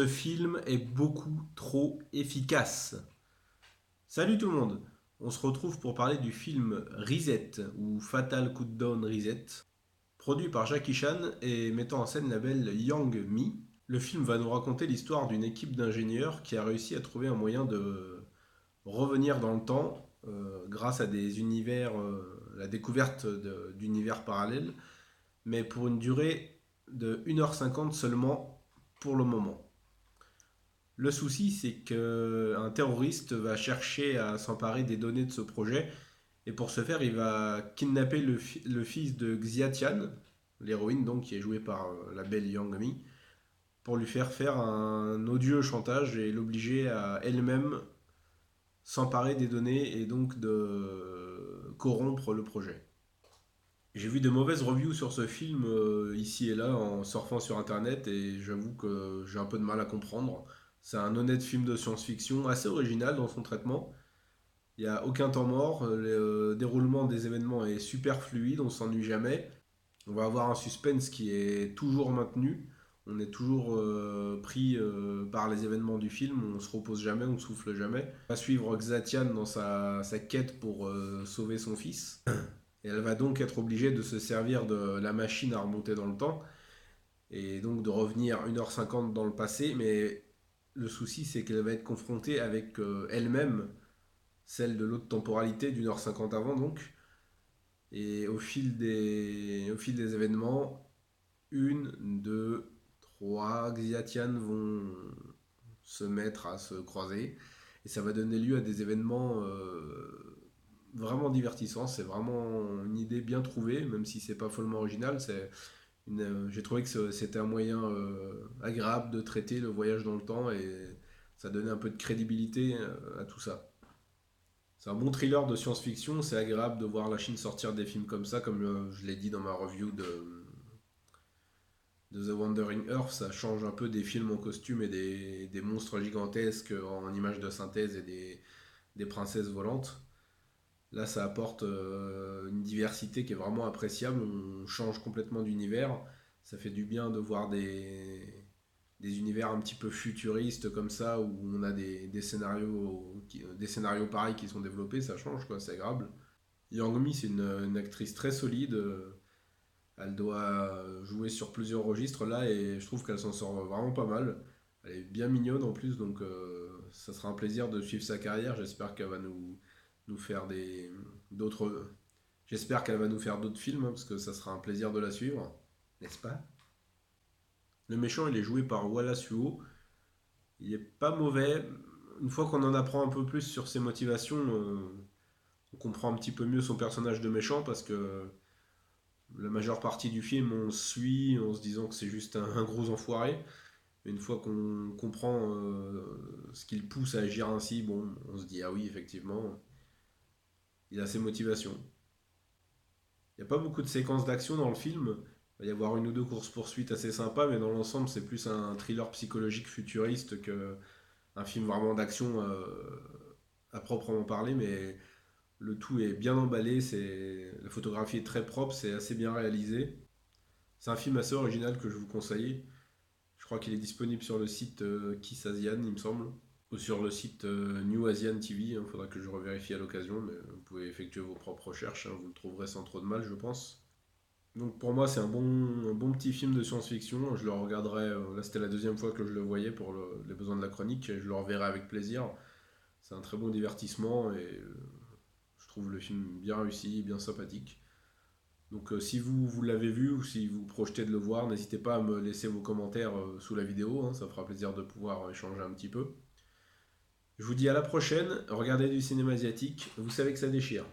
film est beaucoup trop efficace. Salut tout le monde, on se retrouve pour parler du film Reset ou Fatal Countdown Reset, produit par Jackie Chan et mettant en scène la belle Yang Mi. Le film va nous raconter l'histoire d'une équipe d'ingénieurs qui a réussi à trouver un moyen de revenir dans le temps grâce à des univers, la découverte d'univers parallèles, mais pour une durée de 1h50 seulement pour le moment. Le souci, c'est qu'un terroriste va chercher à s'emparer des données de ce projet, et pour ce faire, il va kidnapper le fils de Xiatian, l'héroïne donc qui est jouée par la belle Yang Mi, pour lui faire un odieux chantage et l'obliger à elle-même s'emparer des données et donc de corrompre le projet. J'ai vu de mauvaises reviews sur ce film ici et là en surfant sur internet et j'avoue que j'ai un peu de mal à comprendre. C'est un honnête film de science-fiction assez original dans son traitement. Il n'y a aucun temps mort, le déroulement des événements est super fluide, on s'ennuie jamais. On va avoir un suspense qui est toujours maintenu. On est toujours pris par les événements du film, on se repose jamais, on souffle jamais. On va suivre Xatian dans sa quête pour sauver son fils. Et elle va donc être obligée de se servir de la machine à remonter dans le temps et donc de revenir 1h50 dans le passé. Mais le souci, c'est qu'elle va être confrontée avec elle-même, celle de l'autre temporalité d'1h50 avant donc. Et au fil des événements, une, deux, trois Xiatian vont se mettre à se croiser. Et ça va donner lieu à des événements vraiment divertissants. C'est vraiment une idée bien trouvée, même si c'est pas follement original. J'ai trouvé que c'était un moyen agréable de traiter le voyage dans le temps et ça donnait un peu de crédibilité à tout ça. C'est un bon thriller de science-fiction, c'est agréable de voir la Chine sortir des films comme ça, comme je l'ai dit dans ma review de The Wandering Earth, ça change un peu des films en costume et des monstres gigantesques en images de synthèse et des princesses volantes. Là, ça apporte une diversité qui est vraiment appréciable. On change complètement d'univers. Ça fait du bien de voir des univers un petit peu futuristes comme ça, où on a des scénarios pareils qui sont développés. Ça change, quoi, c'est agréable. Yang Mi, c'est une actrice très solide. Elle doit jouer sur plusieurs registres là, et je trouve qu'elle s'en sort vraiment pas mal. Elle est bien mignonne en plus, donc ça sera un plaisir de suivre sa carrière. J'espère qu'elle va nous faire d'autres. J'espère qu'elle va nous faire d'autres films, hein, parce que ça sera un plaisir de la suivre, n'est-ce pas? Le méchant, il est joué par Wallace Huo. Il est pas mauvais. Une fois qu'on en apprend un peu plus sur ses motivations, on comprend un petit peu mieux son personnage de méchant, parce que la majeure partie du film, on suit en se disant que c'est juste un gros enfoiré. Et une fois qu'on comprend ce qui le pousse à agir ainsi, bon, on se dit ah oui, effectivement, il a ses motivations. Il n'y a pas beaucoup de séquences d'action dans le film. Il va y avoir une ou deux courses-poursuites assez sympas, mais dans l'ensemble, c'est plus un thriller psychologique futuriste qu'un film vraiment d'action à proprement parler. Mais le tout est bien emballé, la photographie est très propre, c'est assez bien réalisé. C'est un film assez original que je vous conseille. Je crois qu'il est disponible sur le site Kiss Asian, il me semble, ou sur le site New Asian TV. Il faudra que je revérifie à l'occasion, mais vous pouvez effectuer vos propres recherches, hein, vous le trouverez sans trop de mal, je pense. Donc pour moi, c'est un bon petit film de science-fiction. Je le regarderai, là c'était la deuxième fois que je le voyais pour les besoins de la chronique, et je le reverrai avec plaisir. C'est un très bon divertissement et je trouve le film bien réussi, bien sympathique. Donc si vous l'avez vu ou si vous projetez de le voir, n'hésitez pas à me laisser vos commentaires sous la vidéo, hein, ça fera plaisir de pouvoir échanger un petit peu. Je vous dis à la prochaine, regardez du cinéma asiatique, vous savez que ça déchire.